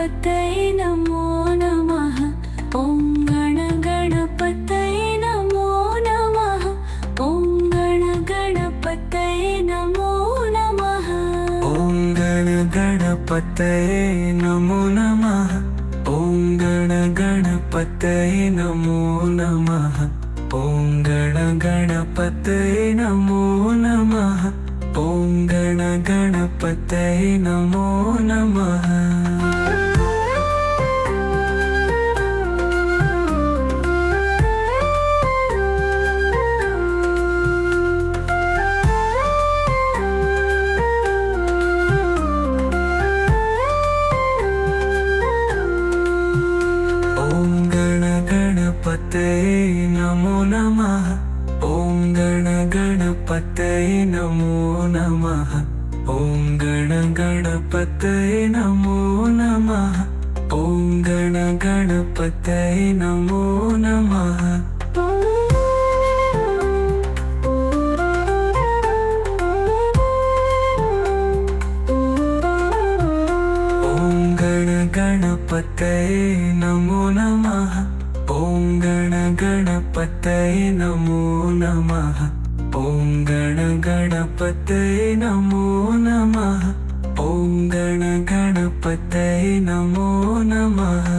गणपतये नमो नमः। ॐ गणपतये नमो नमः। ॐ गणपतये नमो नमः। ॐ गणपतये नमो नमः। ॐ गणपतये नमो नमः। ॐ गणपतये नमो नमः। ॐ गणपतये नमो नमः। गणपतये नमो नमः। ॐ गणपतये नमो नमः। ॐ गणपतये नमो नमः। ॐ गणपतये नमो नमः। ॐ गणपतये नमो नमः। ॐ गणपतये नमो नमः। ॐ गणपतये नमो नमः।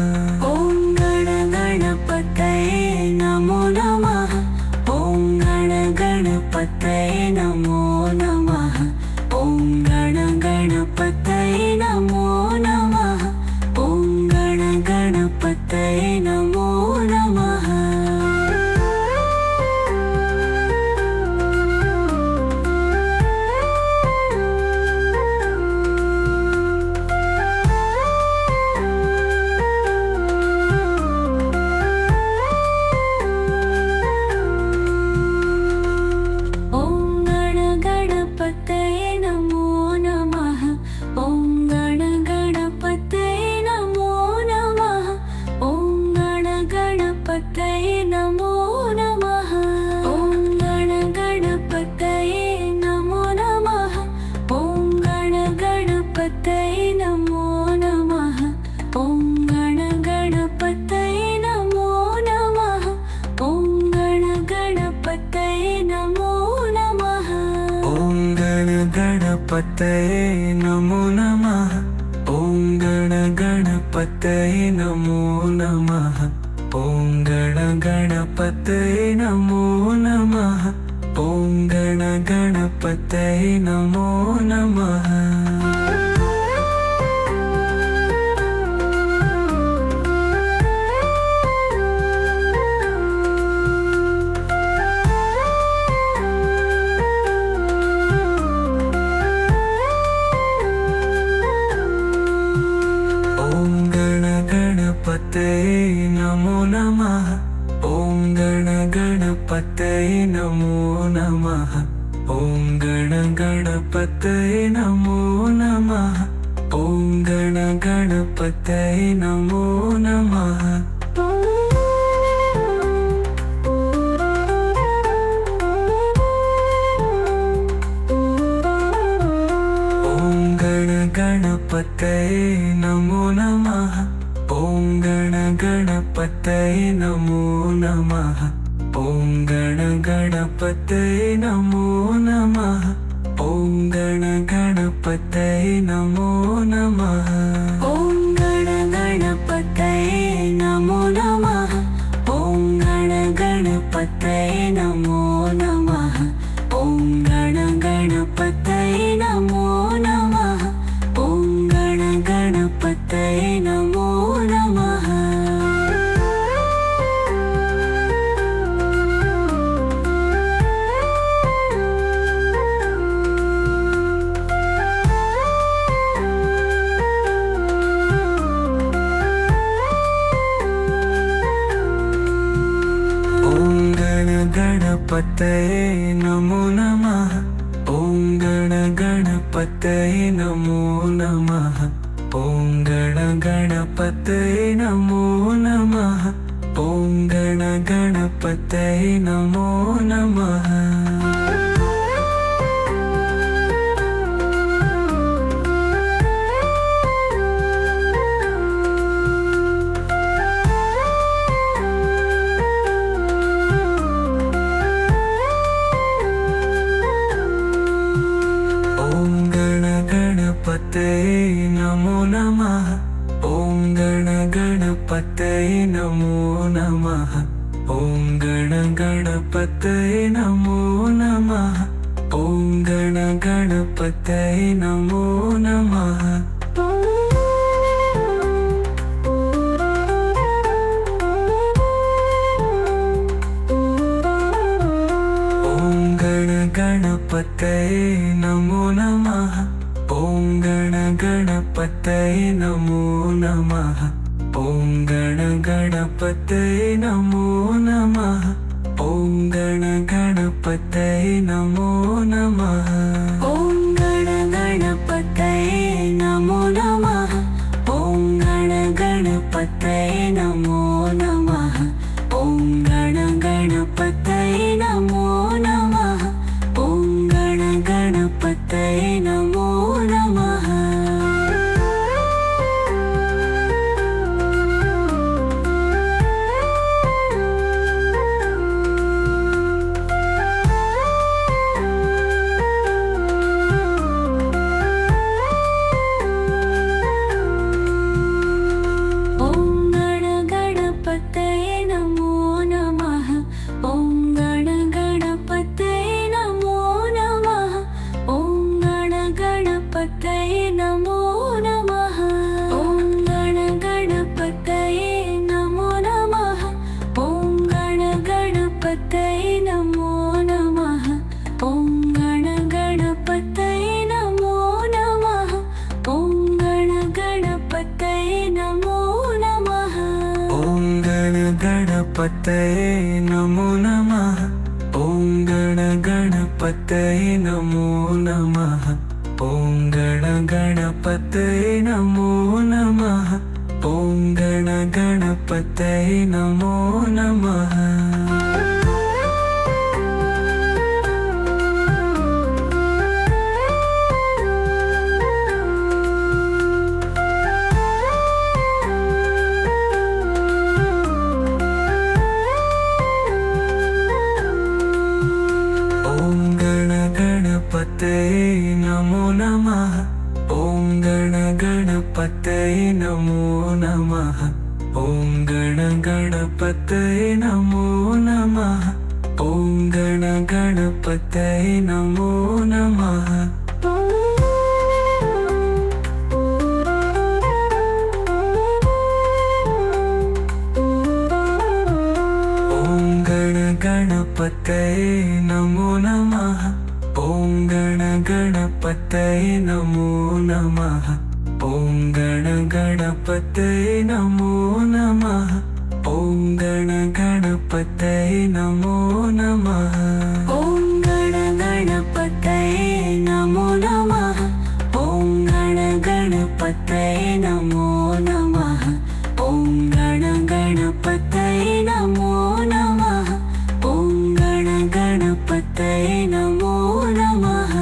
ॐ गणपतये नमो नमः। ॐ गणपतये नमो नमः। ॐ गणपतये नमो नमः। ॐ गणपतये नमो नमः। ॐ गणपतये नमो नमः। गणपतये नमो नमः। ॐ गणपतये नमो नमः। ॐ गणपतये नमो नमः। ॐ गणपतये नमो नमः। ॐ गणपतये नमो नमः। ॐ गणपतये नमो नमः। ॐ गणपतये नमो नमः। ॐ गणपतये नमो नमः। ॐ गणपतये नमो नमः। गणपतये नमो नमः। ॐ गणपतये नमो नमः। ॐ गणपतये नमो नमः। ॐ गणपतये नमो नमः। ॐ गणपतये नमो नमः। ॐ गणपतये नमो नमः। ॐ गणपतये नमो नमः। ॐ गणपतये नमो नमः। ॐ गणपतये नमो नमः। ॐ गणपतये नमो नमः। ॐ गणपतये नमो नमः। ॐ गणपतये नमो नमः। गणपतये नमो नमः। ॐ गणपतये नमो नमः। ॐ गणपतये नमो नमः। ॐ गणपतये नमो नमः। गणपतये नमो नमः। ॐ गणपतये नमो नमः। ॐ गणपतये नमो नमः। ॐ गणपतये नमो नमः। गणपतये नमो नमः। ॐ गणपतये नमो नमः। ॐ गणपतये नमो नमः। ॐ गणपतये नमो नमः। ॐ गणपतये नमो नमः। ॐ गणपतये नमो नमः। ॐ गणपतये नमो नमः। ॐ गणपतये नमो नमः। गणपतये नमो नमः। ॐ गणपतये नमो नमः। ॐ गणपतये नमो नमः। ॐ गणपतये नमो नमः। गणपतये नमो नमः। ॐ गणपतये नमो नमः। ॐ गणपतये नमो नमः। ॐ गणपतये नमो नमः। ॐ गणपतये नमो नमः। ॐ गणपतये नमो नमः। ॐ गणपतये नमो नमः। ॐ गणपतये नमो नमः। ॐ गणपतये नमो नमः। ॐ गणपतये नमो नमः। ॐ गणपतये नमो नमः। ॐ गणपतये नमो नमः।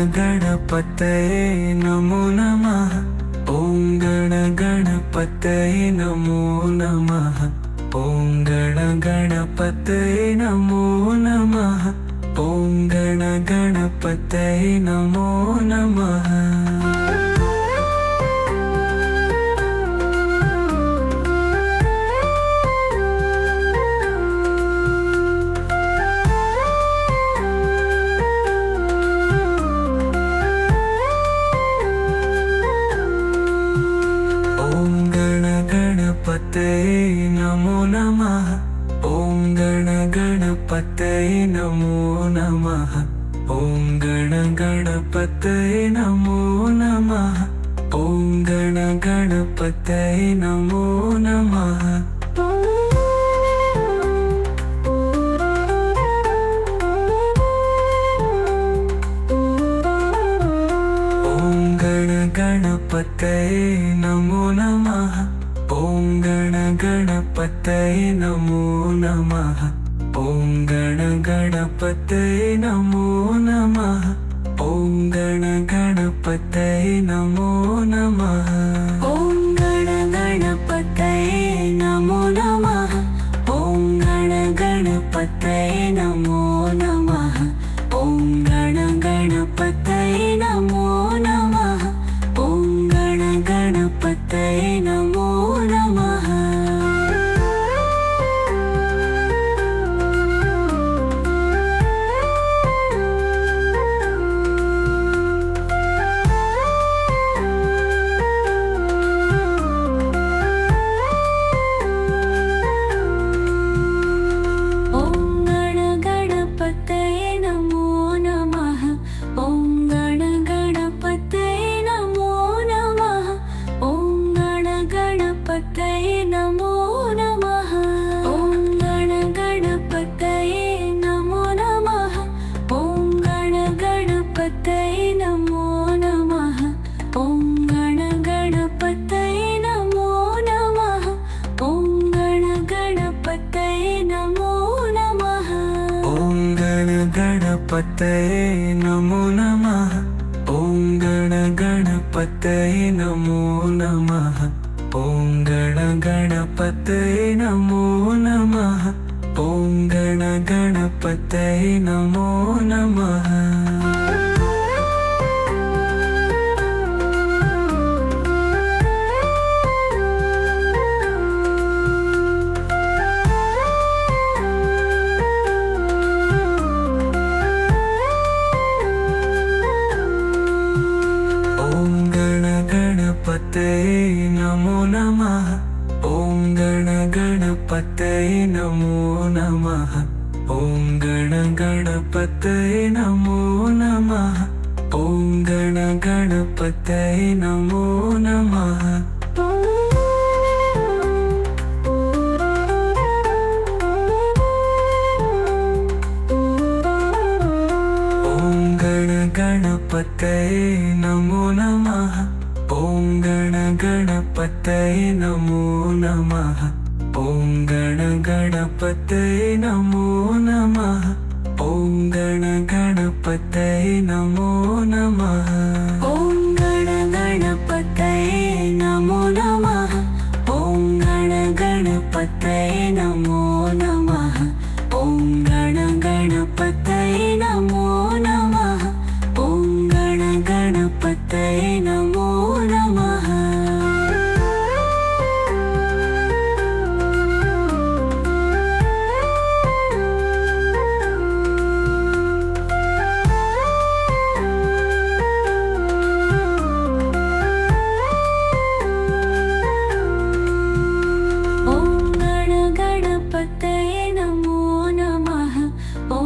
गणपतये नमो नमः। ॐ गणपतये नमो नमः। ॐ गणपतये नमो नमः। ॐ गणपतये नमो नमः। गणपतये नमो नमः। ॐ गणपतये नमो नमः। ॐ गणपतये नमो नमः। ॐ गणपतये नमो नमः। ॐ गणपतये नमो नमः। ॐ गणपतये नमो नमः। ॐ गणपतये नमो नमः। गणपतये नमो नमः। ॐ गणगणपतये नमो नमः। ॐ गणगणपतये नमो नमः। ॐ गणगणपतये नमो नमः। ॐ गणगणपतये नमो नमः। गणपतये नमो नमः। ॐ गणगणपतये नमो नमः। ॐ गणगणपतये नमो नमः। ॐ गणगणपतये नमो नमः। गणपतये नमो नमः। ॐ गणगणपतये नमो नमः। ॐ गणगणपतये नमो नमः। ॐ गणगणपतये नमो नमः। गणपतये नमो नमः। ॐ गणगणपतये नमो नमः। ॐ गणगणपतये नमो नमः। ॐ गणगणपतये नमो नमः। ॐ गणगणपतये नमो नमः। ॐ गणगणपतये नमो नमः। ॐ गणगणपतये नमो नमः। ॐ गणगणपतये नमो नमः। गणपतये नमो नमः। ॐ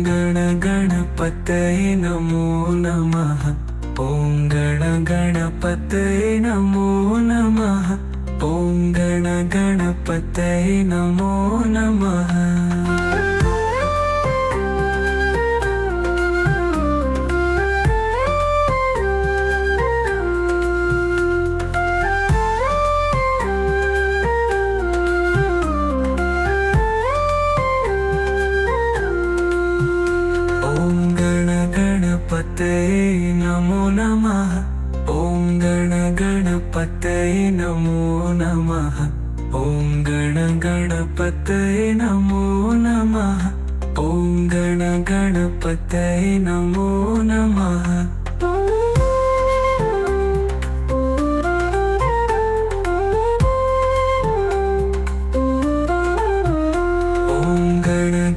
गणगणपतये नमो नमः। ॐ गणगणपतये नमो नमः। ॐ गणगणपतये नमो नमः। गणपतये नमो नमः। ॐ गणगणपतये नमो नमः। ॐ गणगणपतये नमो नमः। ॐ गणगणपतये नमो नमः।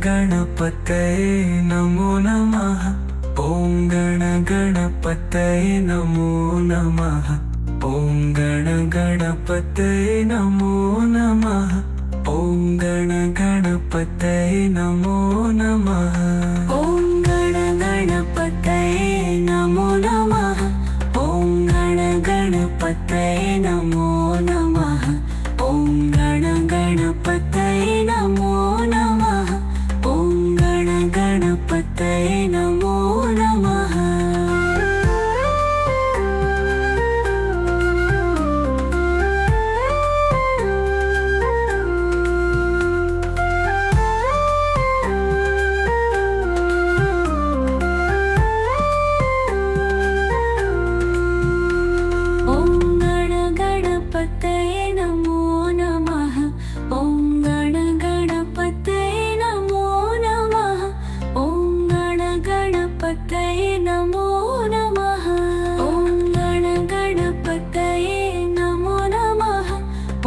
गणपतये नमो नमः। ॐ गणगणपतये नमो नमः। ॐ गणगणपतये नमो नमः। ॐ गणगणपतये नमो नमः। ॐ गणगणपतये नमो नमः। गणपतये नमो नमः ॐ गणगणपतये नमो नमः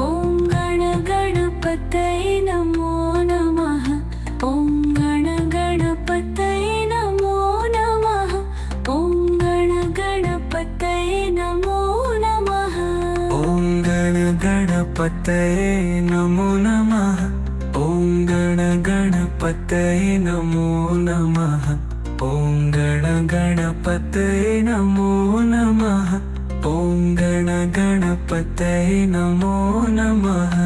ॐ गणगणपतये नमो नमः ॐ गणगणपतये नमो नमः ॐ गणगणपतये नमो नमः ॐ गणगणपतये नमो नमः ॐ गणगणपतये नमो नमः ॐ गणगणपतये नमो नमः ॐ गणगणपतये नमो नमः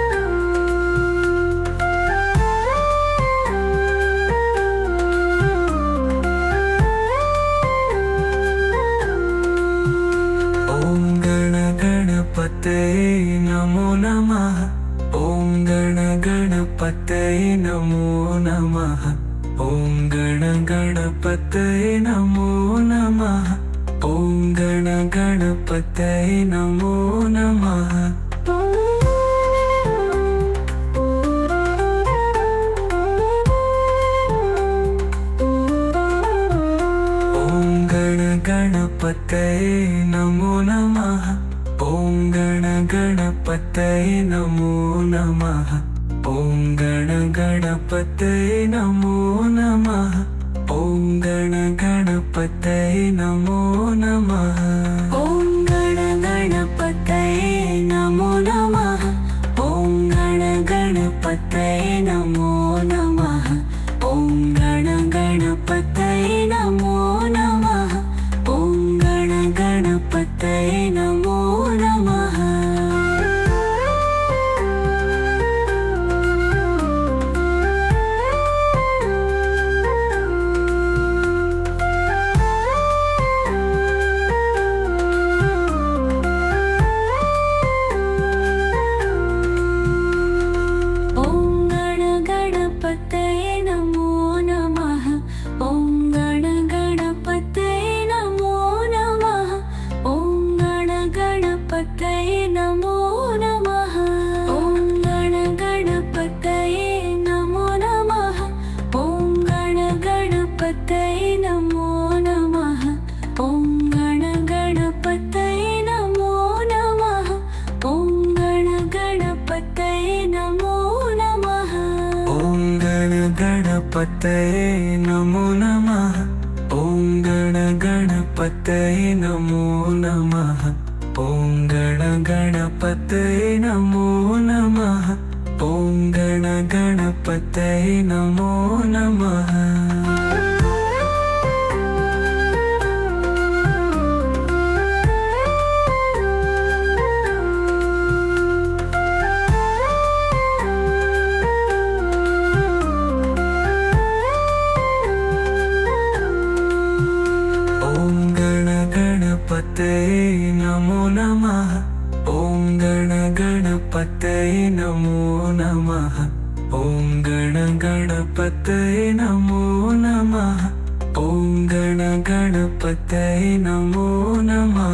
गणपतये नमो नमः ॐ गणगणपतये नमो नमः ॐ गणगणपतये नमो नमः ॐ गणगणपतये नमो नमः गणपतये नमो नमः ॐ गणगणपतये नमो नमः ॐ गणगणपतये नमो नमः ॐ गणगणपतये नमो नमः ॐ गणगणपतये नमो नमः ॐ गणगणपतये नमो नमः ॐ गणगणपतये नमो नमः ॐ गणगणपतये नमो नमः गणपतये नमो नमः ॐ गणगणपतये नमो नमः ॐ गणगणपतये नमो नमः ॐ गणगणपतये नमो नमः ॐ गणगणपतये नमो नमः ॐ गणगणपतये नमो नमः ॐ गणगणपतये नमो नमः ॐ गणगणपतये नमो नमः ॐ गणगणपतये नमो नमः गणपतये नमो नमः ॐ गणगणपतये नमो नमः ॐ गणगणपतये नमो नमः ॐ गणगणपतये नमो नमः गणपतये नमो नमः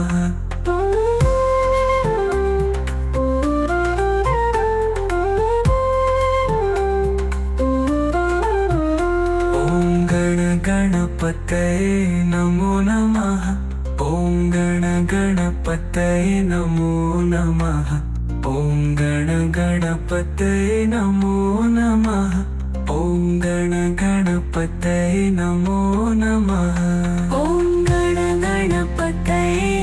ॐ गणगणपतये नमो नमः ॐ गणगणपतये नमो नमः ॐ गणगणपतये नमो नमः ॐ गणगणपतये नमो नमः ॐ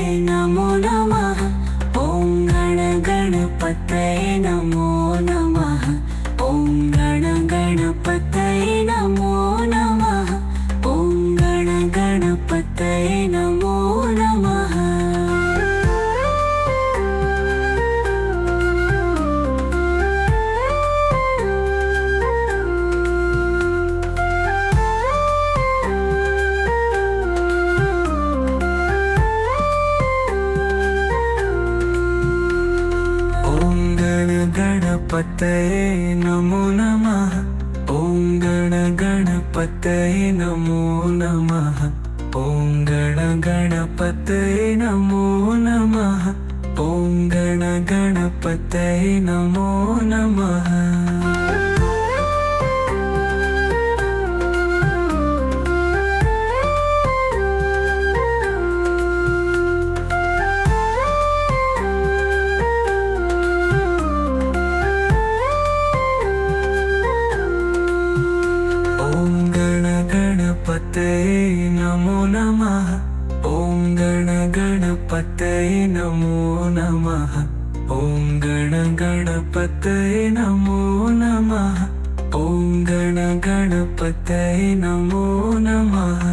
गणगणपतये नमो नमः ॐ गणगणपतये नमो नमः ॐ गणगणपतये नमो नमः गणपतये नमो नमः ॐ गणगणपतये नमो नमः ॐ गणगणपतये नमो नमः ॐ गणगणपतये नमो नमः। ॐ गणपतये नमो नमः। ॐ गणपतये नमो नमः। ॐ गणपतये नमो नमः। ॐ गणपतये नमो नमः।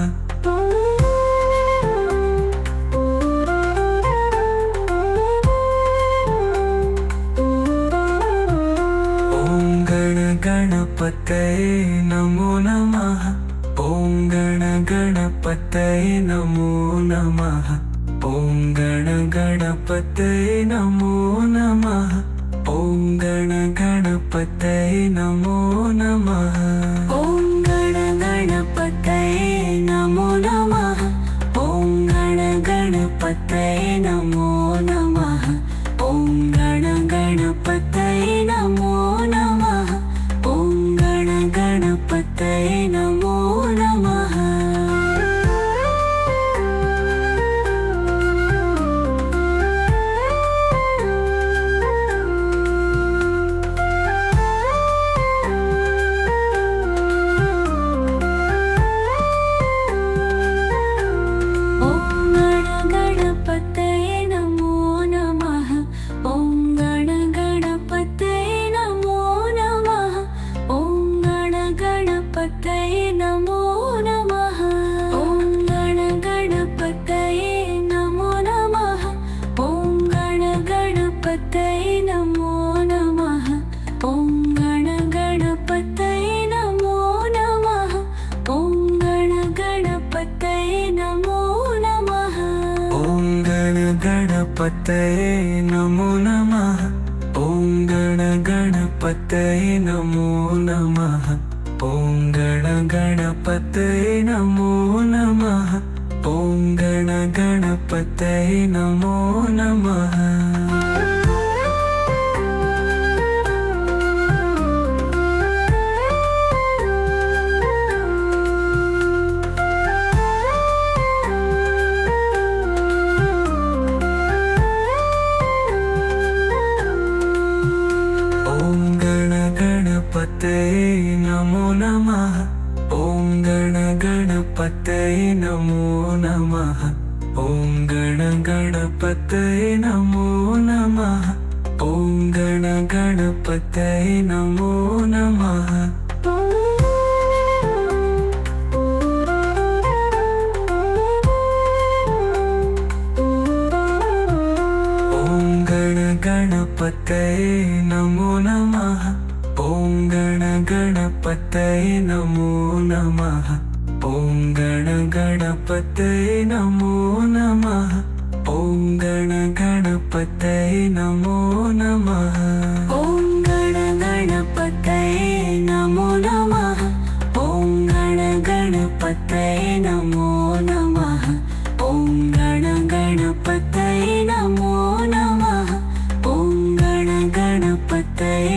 ॐ गणपतये नमो नमः। ॐ गणपतये नमो नमः। ॐ गणपतये नमो नमः। ॐ गणपतये नमो नमः। ॐ गणपतये नमो नमः। ॐ गणपतये नमो नमः। ॐ गणपतये नमो नमः। ॐ गणपतये नमो नमः। गणपतये नमो नमः। ॐ गणपतये नमो नमः। ॐ गणपतये नमो नमः। ॐ गणपतये नमो नमः। गणपतये नमो नमः। ॐ गणपतये नमो नमः। ॐ गणपतये नमो नमः। ॐ गणपतये नमो नमः। ॐ गणपतये नमो नमः। ॐ गणपतये नमो नमः। ॐ गणपतये नमो नमः। ॐ गणपतये नमो नमः। ॐ गणपतये नमो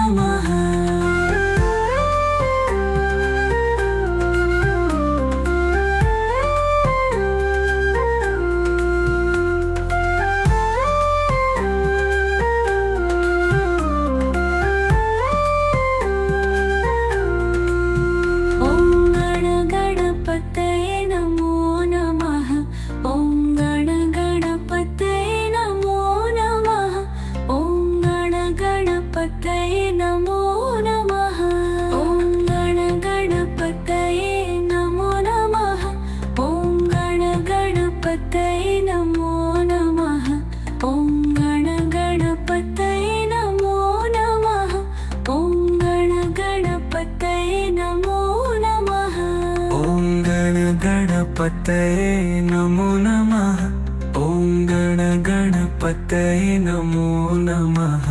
नमः। ॐ गणपतये नमो नमः। ॐ गणपतये नमो नमः। ॐ गणपतये नमो नमः। गणपतये नमो नमः। ॐ गणपतये नमो नमः।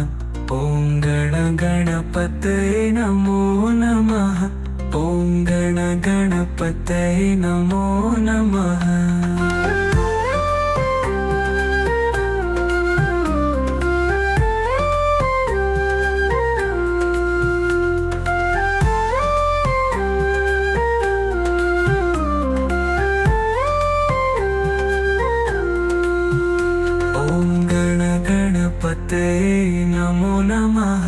ॐ गणपतये नमो नमः। ॐ गणपतये नमो नमः। ॐ नमः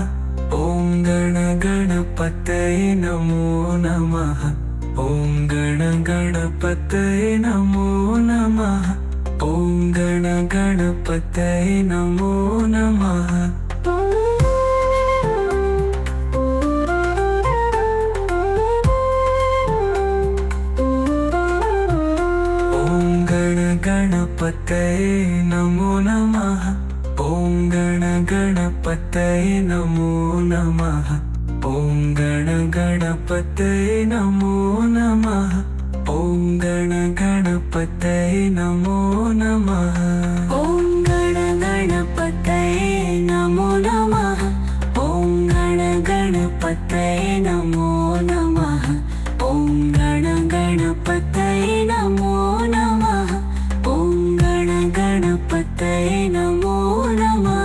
ॐ गणगणपतये नमो नमः ॐ गणगणपतये नमो नमः ॐ गणगणपतये नमो नमः गणपतये नमो नमः ॐ गणगणपतये नमो नमः ॐ गणगणपतये नमो नमः ॐ गणगणपतये नमो नमः ॐ गणगणपतये नमो नमः ॐ गणगणपतये नमो नमः ॐ गणगणपतये नमो नमः ॐ गणगणपतये नमो नमः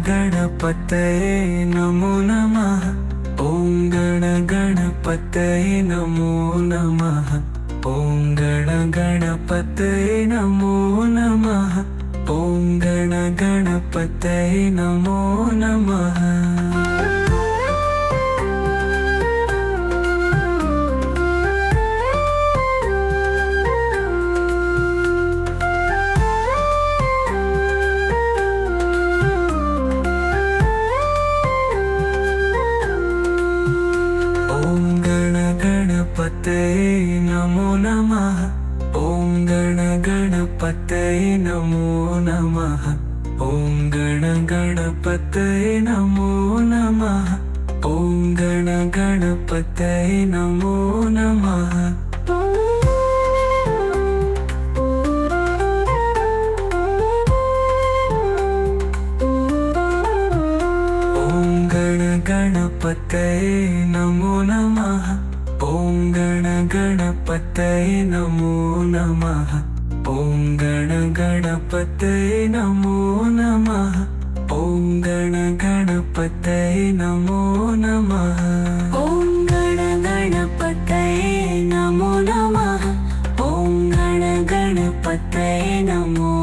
गणपतये नमो नमः ॐ गणगणपतये नमो नमः ॐ गणगणपतये नमो नमः ॐ गणगणपतये नमो नमः गणपतये नमो नमः ॐ गणगणपतये नमो नमः ॐ गणगणपतये नमो नमः ॐ गणगणपतये नमो नमः गणपतये नमो नमः ॐ गणगणपतये नमो नमः ॐ गणगणपतये नमो नमः ॐ गणगणपतये नमो नमः ॐ गणगणपतये नमो नमः ॐ गणगणपतये नमो